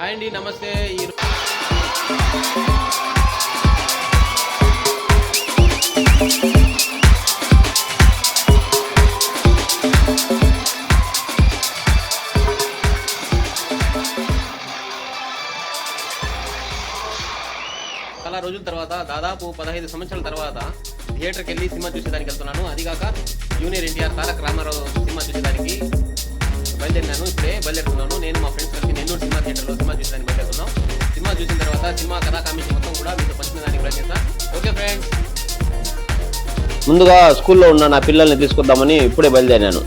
Hi అండి, నమస్తే. చాలా రోజుల తర్వాత, దాదాపు 15 సంవత్సరాల తర్వాత థియేటర్కి వెళ్ళి సినిమా చూసేదానికి వెళ్తున్నాను. అదిగాక జూనియర్ ఎన్టీఆర్ తారక రామారావు సినిమా చూసేదానికి బయలుదేరుతున్నాను. నేను మా ఫ్రెండ్స్ కలిసి నెల్లూరు సినిమా థియేటర్లో సినిమా చూసేదానికి బయలుదేరుతున్నాం. సినిమా చూసిన తర్వాత సినిమా కథా కామెంట్స్ మొత్తం కూడా మీతో పంచుకోవడానికి ప్రయత్నిస్తాను. Okay friends. ముందుగా స్కూల్లో ఉన్న నా పిల్లల్ని తీసుకొద్దామని ఇప్పుడే బయలుదేరాను.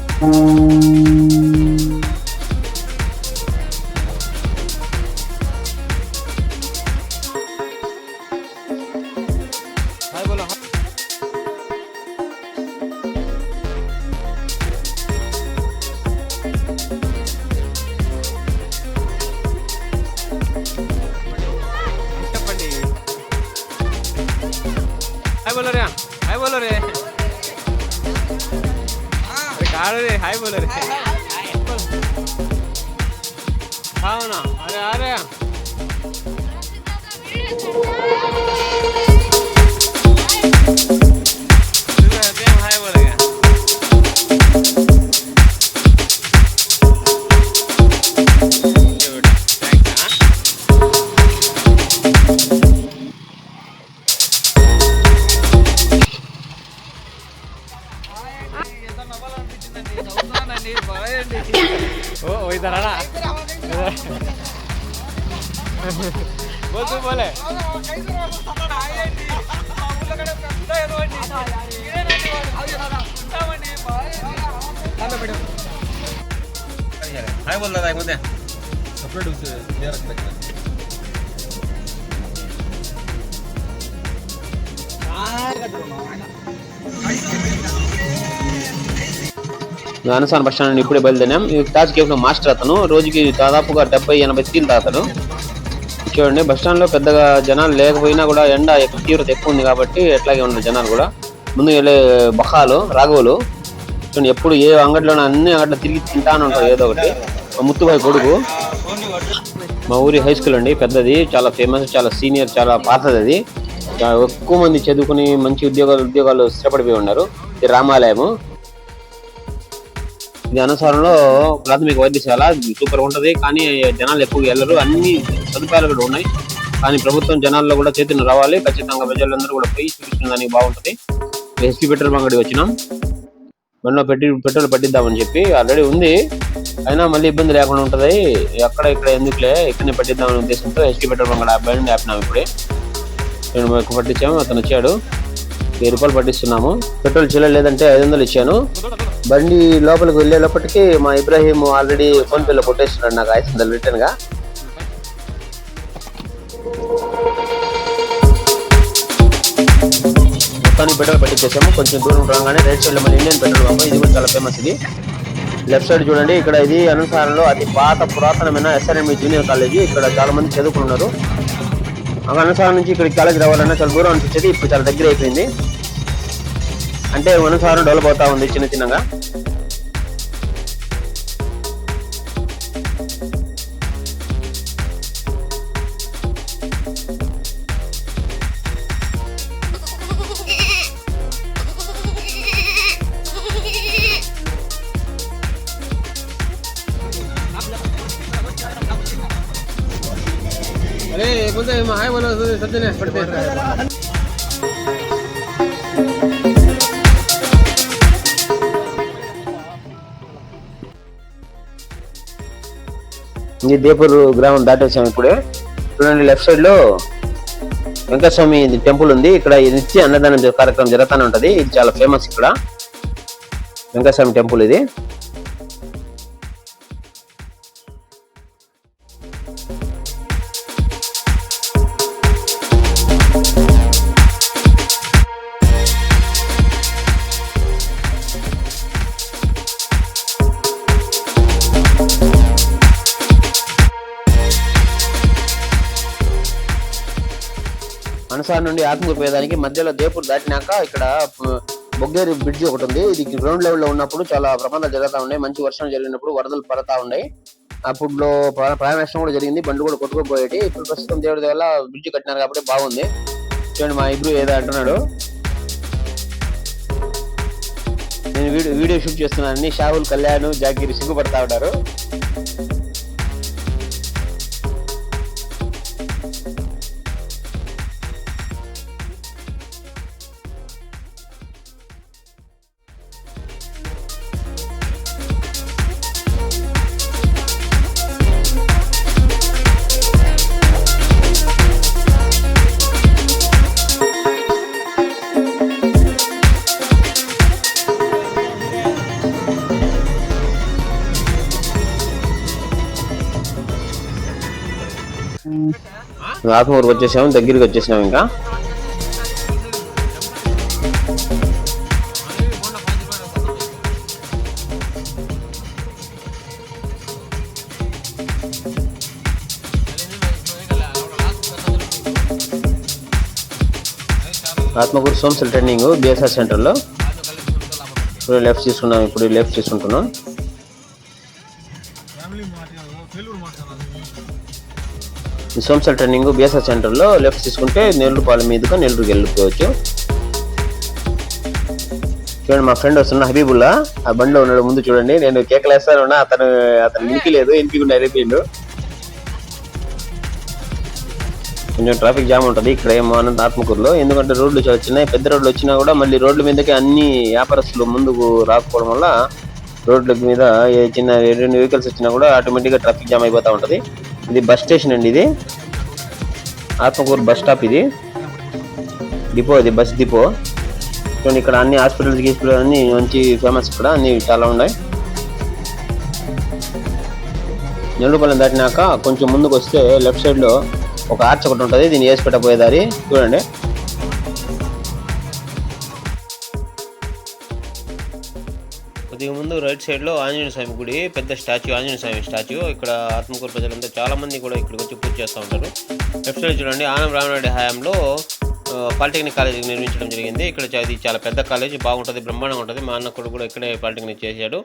हाय बोलो रे, हाय बोलो रे, अरे काढ़ रे, हाय बोलो रे, हाँ ना, अरे आ रहे हाय बोल गया. ओ इधर आना बोल तू बोले हाय बोल रहा है मुझे सेपरेट उसे दे रखता है. అనసాన్ బస్ స్టాండ్ ఇప్పుడే బయలుదేరాం. ఈ తాజ్ కేఫ్ లో మాస్టర్ అతను రోజుకి దాదాపుగా 70-80 టీలు తాగుతాడు. చూడండి, బస్ స్టాండ్ లో పెద్దగా జనాలు లేకపోయినా కూడా ఎండ తీవ్రత ఎక్కువ ఉంది కాబట్టి ఎట్లాగే ఉన్నారు జనాలు కూడా. ముందు వెళ్ళే బఖాలు రాఘవులు చూడండి, ఎప్పుడు ఏ అంగడిలోనూ అన్ని అంగట్లో తిరిగి తింటాను ఉంటారు ఏదో ఒకటి. ముత్తుబాయి కొడుకు. మా ఊరి హై స్కూల్ అండి, పెద్దది, చాలా ఫేమస్, చాలా సీనియర్, చాలా పాతది. అది ఎక్కువ మంది చదువుకుని మంచి ఉద్యోగాలు స్థిరపడిపోయి ఉన్నారు. ఇది రామాలయము. ఇది అనసారంలో ప్రాథమిక వైద్యశాల. సూపర్ ఉంటది, కానీ జనాలు ఎక్కువగా వెళ్ళరు. అన్ని సదుపాయాలు కూడా ఉన్నాయి, కానీ ప్రభుత్వం జనాల్లో కూడా చైతన్యం రావాలి. ఖచ్చితంగా ప్రజలందరూ కూడా పోయి చూపించడానికి బాగుంటది. ఎస్పీ పెట్రోల్ బంక్ వచ్చినాం. బండిలో పెట్రోల్ పట్టిద్దామని చెప్పి ఆల్రెడీ ఉంది, అయినా మళ్ళీ ఇబ్బంది లేకుండా ఉంటది. ఇక్కడ ఎందుకులే, ఇక్కడనే పట్టిద్దామనే ఉద్దేశంతో ఎస్పీ పెట్రోల్ బంక్ బండి ఆపినాం. ఇప్పుడే పట్టించాము. అతను వచ్చాడు, 1000 రూపాయలు పట్టిస్తున్నాము. పెట్రోల్ చిల్లర లేదంటే 500 ఇచ్చాను. బండి లోపలికి వెళ్ళేటప్పటికి మా ఇబ్రాహీం ఆల్రెడీ ఫోన్ పేలో కొట్టేస్తున్నాడు నాకు 500 రిటర్న్ గా. మొత్తానికి పెట్రోల్ పట్టించేసాము. కొంచెం దూరం రాగానే రైట్ సైడ్ లో మన ఇండియన్ పెట్రోల్ పంప్, ఇది కూడా చాలా ఫేమస్. ఇది లెఫ్ట్ సైడ్ చూడండి, ఇక్కడ ఇది అనసారంలో అతి పురాతనమైన ఎస్ఆర్ఎంఈ జూనియర్ కాలేజీ. ఇక్కడ చాలా మంది చదువుకున్నారు. అనసారం నుంచి ఇక్కడికి కాలేజీ రావాలన్నా చాలా దూరం అనిపించేది, ఇప్పుడు చాలా దగ్గర అయిపోయింది. అంటే అనసారం డెవలప్ అవుతా ఉంది చిన్న చిన్నగా. अरे बोलते हाय बोलो सज्जन पढ़ते ఇది దేపూర్ గ్రామం దాటేసాం. ఇప్పుడే చూడండి, లెఫ్ట్ సైడ్ లో వెంకటస్వామి టెంపుల్ ఉంది. ఇక్కడ నిత్య అన్నదానం కార్యక్రమం జరుగుతూనే ఉంటది. ఇది చాలా ఫేమస్ ఇక్కడ వెంకటస్వామి టెంపుల్. ఇది అనసార్ నుండి ఆత్మకూరు పోయేదానికి మధ్యలో దేపూర్ దాటినాక ఇక్కడ బొగ్గేరు బ్రిడ్జి ఒకటి ఉంది. ఇది గ్రౌండ్ లెవెల్ లో ఉన్నప్పుడు చాలా ప్రమాదాలు జరుగుతూ ఉన్నాయి. మంచి వర్షం జరిగినప్పుడు వరదలు పడతా ఉన్నాయి. అప్పుడులో ప్రాణ నష్టం కూడా జరిగింది, బండ్లు కూడా కొట్టుకోపోయేటి. ఇప్పుడు ప్రస్తుతం దేవుడి వల్ల బ్రిడ్జ్ కట్టినారు కాబట్టి బాగుంది. చూడండి మా ఇబ్రు ఏదో అంటున్నాడు. నేను వీడియో షూట్ చేస్తున్నానని షాహుల్, కళ్యాణ్, జాకీర్ సిగ్గుపడతా ఉంటారు. ఆత్మూరుకి వచ్చేసాము, దగ్గరికి వచ్చేసినాము. ఇంకా ఆత్మకూరు సోమశిల ట్రైనింగ్ బిఎస్ఆర్ సెంటర్లో ఇప్పుడు లెఫ్ట్ తీసుకుంటున్నాం. సోమశిల ట్రైనింగ్ బిఎస్ఆర్ సెంటర్లో లెఫ్ట్ తీసుకుంటే నెల్లూరుపాలెం మీదుగా నెల్లూరుకి వెళ్ళిపోవచ్చు. చూడండి మా ఫ్రెండ్ వస్తున్న హబీబుల్లా ఆ బండిలో ఉన్నాడు. ముందు చూడండి, నేను కేకలేస్తానున్నా అతను ఇనిపికుండా అయిపోయిండు. కొంచెం ట్రాఫిక్ జామ్ ఉంటుంది ఇక్కడ ఏమో ఆత్మకూరులో, ఎందుకంటే రోడ్లు చాలా చిన్నవి. పెద్ద రోడ్లు వచ్చినా కూడా మళ్ళీ రోడ్ల మీదకి అన్ని వ్యాపారస్తులు ముందుకు రాకపోవడం వల్ల రోడ్ల మీద చిన్న 2 వెహికల్స్ వచ్చినా కూడా ఆటోమేటిక్గా ట్రాఫిక్ జామ్ అయిపోతూ ఉంటుంది. ఇది బస్ స్టేషన్ అండి, ఇది ఆత్మకూరు బస్ స్టాప్, ఇది డిపో, ఇది బస్ డిపో. చూడండి ఇక్కడ అన్ని హాస్పిటల్స్ అన్ని మంచి ఫేమస్, ఇక్కడ అన్ని చాలా ఉన్నాయి. నెల్లూరుపాలెం దాటినాక కొంచెం ముందుకు వస్తే లెఫ్ట్ సైడ్ లో ఒక ఆర్చ్ ఒకటి ఉంటుంది, దీన్ని వేసి పెట్టబోయేదారి చూడండి. కొద్దిగా ముందు రైట్ సైడ్ లో ఆంజనేయ స్వామి గుడి, పెద్ద స్టాచ్యూ, ఆంజనేయ స్వామి స్టాచ్యూ. ఇక్కడ ఆత్మకూరు ప్రజలంతా చాలా మంది కూడా ఇక్కడికి వచ్చి పూజ చేస్తూ ఉంటారు. లెఫ్ట్ సైడ్ చూడండి, ఆనం రామనాయుడు హయాంలో పాలిటెక్నిక్ కాలేజ్ నిర్మించడం జరిగింది. ఇక్కడ ఇది చాలా పెద్ద కాలేజ్, బాగుంటుంది, బ్రహ్మాండంగా ఉంటుంది. మా అన్న కూడా ఇక్కడే పాలిటెక్నిక్ చేశాడు.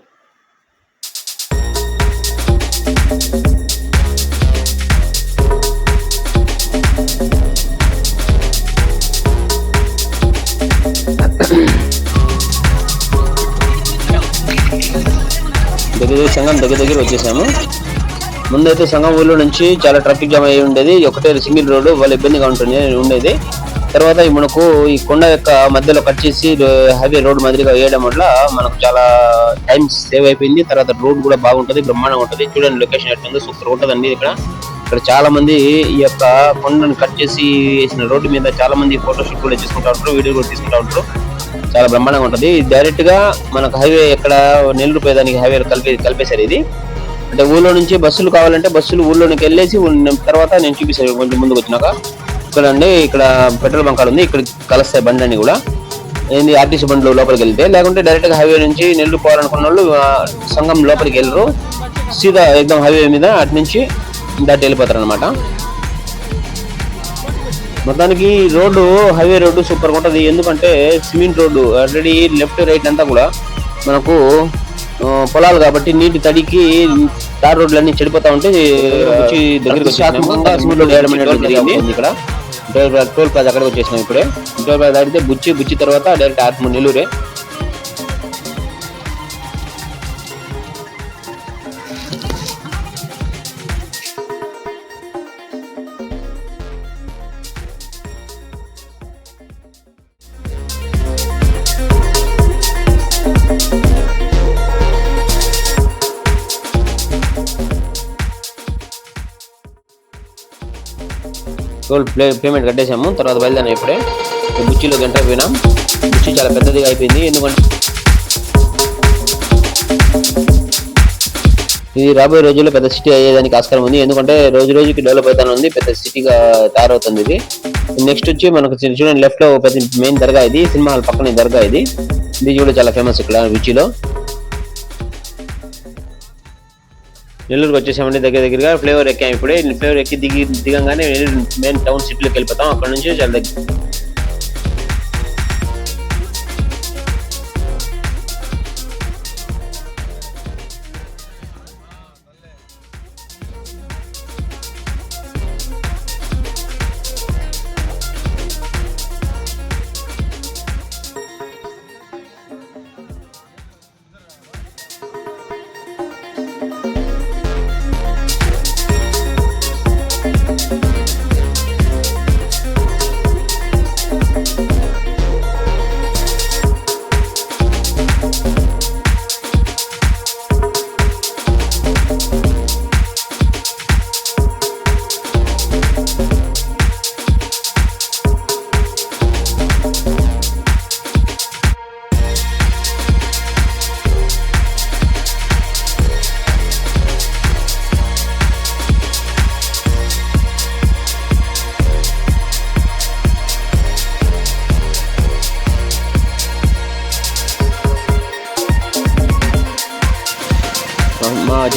సంఘం దగ్గర వచ్చేసాము. ముందైతే సంఘం ఊళ్ళో నుంచి చాలా ట్రాఫిక్ జామ్ అయ్యి ఉండేది, ఒకటే సింగిల్ రోడ్డు, వాళ్ళ ఇబ్బందిగా ఉండేది. తర్వాత మనకు ఈ కొండ యొక్క మధ్యలో కట్ చేసి హైవే రోడ్ మాదిరిగా వేయడం వల్ల మనకు చాలా టైం సేవ్ అయిపోయింది. తర్వాత రోడ్ కూడా బాగుంటుంది, బ్రహ్మాండంగా ఉంటుంది. చూడండి లొకేషన్ ఎట్లుందో, సూపర్ ఉంటుందండి. ఇక్కడ చాలా మంది ఈ యొక్క కొండను కట్ చేసి వేసిన రోడ్డు మీద చాలా మంది ఫోటోషూట్ కూడా చేసుకుంటా ఉంటారు, వీడియో కూడా తీసుకుంటా ఉంటారు. చాలా బ్రహ్మాండంగా ఉంటుంది. డైరెక్ట్ గా మనకు హైవే ఎక్కడ నెల్లూరు పోయేదానికి హైవే కలిపేశారు. ఇది అంటే ఊళ్ళో నుంచి బస్సులు కావాలంటే బస్సులు ఊళ్ళోనికి వెళ్ళేసి తర్వాత నేను చూపిస్తాను కొంచెం ముందుకు వచ్చినాక. ఇక్కడ పెట్రోల్ బంకాలు ఉంది, ఇక్కడ కలుస్తాయి బండి అన్ని కూడా. ఏంది ఆర్టీసీ బండ్లు లోపలికి వెళ్తే, లేకుంటే డైరెక్ట్ గా హైవే నుంచి నెల్లూరు పోవాలనుకున్న వాళ్ళు సంఘం లోపలికి వెళ్ళరు, సీదా ఎగ్దం హైవే మీద అటు నుంచి దాటి వెళ్ళిపోతారు అనమాట. మొత్తానికి రోడ్డు హైవే రోడ్డు సూపర్ గా ఉంటుంది, ఎందుకంటే cement road. Already left right అంతా కూడా మనకు పొలాలు కాబట్టి నీటి తడికి తార్ రోడ్లు అన్ని చెడిపోతా ఉంటే దగ్గరికి సిమెంట్ రోడ్ వేయడం అనేది జరిగింది. ఇక్కడ టోల్ ప్లాజా అక్కడికి వచ్చేసినాం. ఇప్పుడే టోల్ ప్లాజా దాటితే బుచ్చి తర్వాత డైరెక్ట్ ఆత్మూరు నెల్లూరే. టోల్ పేమెంట్ కట్టేసాము, తర్వాత బయలుదేరాం. ఇప్పుడే బుచ్చిలో గంట పోయినాం. బుచ్చి చాలా పెద్దదిగా అయిపోయింది, ఎందుకంటే ఇది రాబోయే రోజుల్లో పెద్ద సిటీ అయ్యేదానికి ఆస్కారం ఉంది, ఎందుకంటే రోజుకి డెవలప్ అవుతానే ఉంది, పెద్ద సిటీగా తయారవుతుంది ఇది. నెక్స్ట్ వచ్చి మనకు చూడండి లెఫ్ట్ లో పెద్ద మెయిన్ దర్గా, ఇది సినిమా హాల్ పక్కన దర్గా. ఇది కూడా చాలా ఫేమస్ ఇక్కడ బుచ్చిలో. నెల్లూరుకి వచ్చేసామండి, దగ్గరగా ఫ్లేవర్ ఎక్కాము. ఇప్పుడే ఫ్లేవర్ ఎక్కి దిగంగానే మెయిన్ టౌన్ సిటీలోకి వెళ్ళిపోతాం. అక్కడ నుంచి చాలా దగ్గర.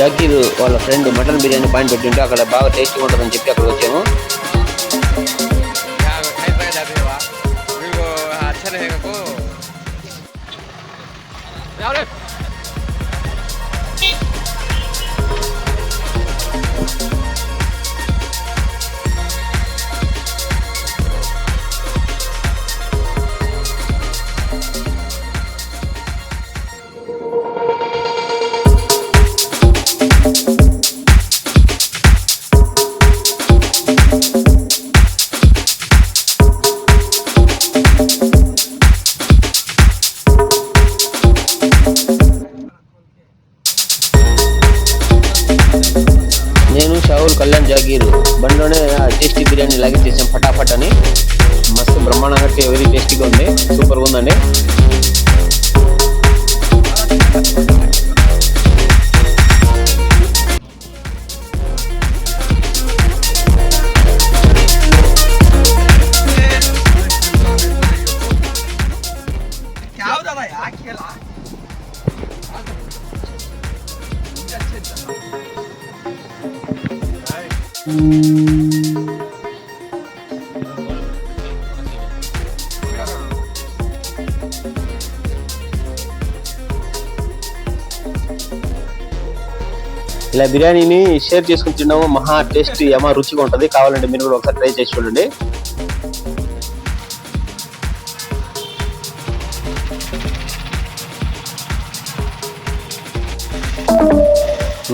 జాకీర్ వాళ్ళ ఫ్రెండ్ మటన్ బిర్యానీ పాయింట్ పెట్టింటే అక్కడ బాగా టేస్ట్గా ఉంటుందని చెప్పి అక్కడ వచ్చాము. నేను షావుల్ కళ్యాణ్ జాగీర్ బండిలోనే టేస్టీ బిర్యానీ లాగే చేసాం ఫటాఫట్ అని. మస్తు బ్రహ్మాండంగా వెరీ టేస్టీగా ఉంది, సూపర్గా ఉందండి. ఇలా బిర్యానీని షేర్ చేసుకుని తినడం మహా టేస్టీ రుచిగా ఉంటుంది. కావాలంటే మీరు కూడా ఒకసారి ట్రై చేసి చూడండి.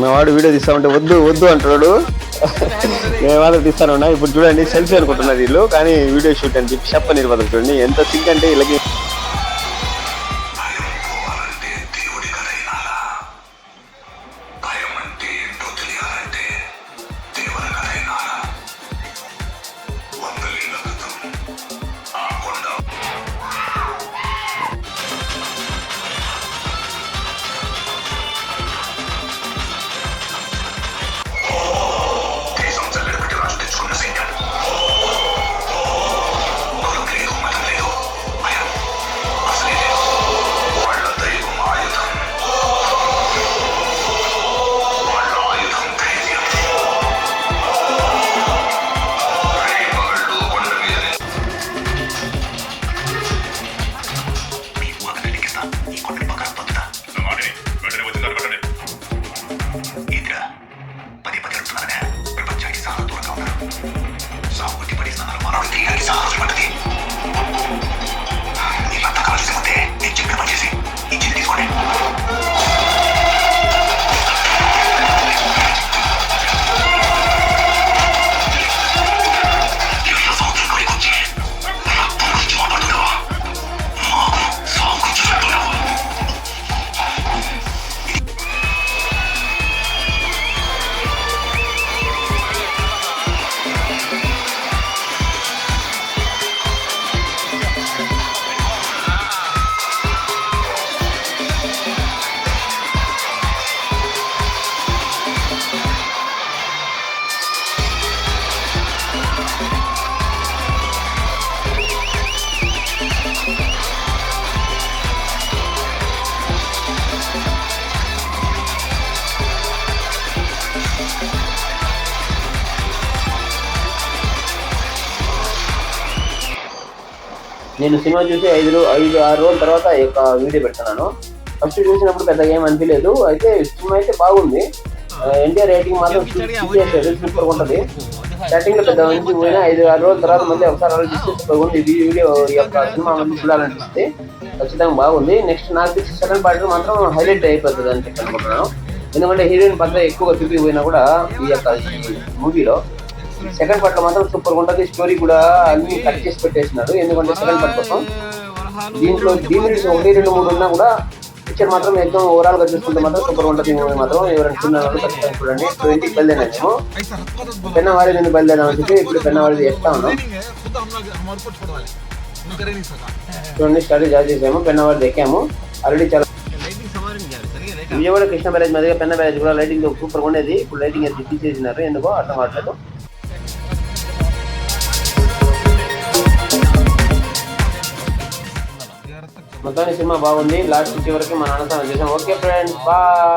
మా వాడు వీడియో తీస్తామంటే వద్దు వద్దు అంటున్నాడు. నేను వాళ్ళు తీస్తానున్నా. ఇప్పుడు చూడండి సెల్ఫీ అనుకుంటున్నారు వీళ్ళు, కానీ వీడియో షూట్ అని చెప్పి చెప్పని ఇవ్వదు. చూడండి ఎంత సింక్ అంటే వీళ్ళకి. నేను సినిమా చూసి 5-6 రోజుల తర్వాత ఒక వీడియో పెడుతున్నాను. ఫస్ట్ చూసినప్పుడు పెద్దగా ఏం అనిపించలేదు. అయితే సినిమా అయితే బాగుంది. ఎన్టీఆర్ రేటింగ్ మాత్రం సూపర్ ఉంటుంది. స్టార్టింగ్ లో పెద్ద మంచి పోయినా 5-6 రోజుల తర్వాత మళ్ళీ ఒకసారి ఆలోచిస్తే సూపర్ ఉంది. ఈ వీడియో ఈ యొక్క సినిమా మళ్ళీ చూడాలనిపిస్తే ఖచ్చితంగా బాగుంది. నెక్స్ట్ నాకు సెకండ్ పార్ట్ మాత్రం హైలైట్ అయిపోతుంది అని చెప్పి అనుకుంటున్నాను. ఎందుకంటే హీరోయిన్ పాత్ర ఎక్కువగా చూపిపోయినా కూడా ఈ యొక్క మూవీలో సెకండ్ పార్ట్ లో మాత్రం సూపర్ ఉంటుంది. స్టోరీ కూడా అన్ని కట్ చేసి పెట్టేసినారు. ఎందుకంటే సెకండ్ పార్ట్ కోసం దీంట్లో డీమినిట్స్ 1-2-3 ఉన్నా కూడా పిక్చర్ మాత్రం ఎక్కువ ఓవరాల్ గా చూసుకుంటే మాత్రం సూపర్ ఉంటుంది. మూవీ మాత్రం ఎవరైనా చూడాలంటే ఖచ్చితంగా చూడండి. 20కి బయలుదేరాము. పెన్నవాడి నుండి బయలుదేరామని చెప్పి ఇప్పుడు పెన్నవాడి చేస్తా ఉన్నాం. చూడండి స్టడీ జాయిన్ చేసాము. పెన్నవాడి ఎక్కాము. ఆల్రెడీ చాలా విజయవాడ కృష్ణ బ్యారేజ్ మీదుగా పెన్న బ్యారేజ్ కూడా లైటింగ్ సూపర్ ఉండేది. ఇప్పుడు లైటింగ్ అయితే తీసేసినారు. ఎందుకో అర్థం కావట్లేదు. మొత్తానికి సినిమా బాగుంది. లాస్ట్ చివరికి మన అన్నదానం చేసాం. Okay friends, bye.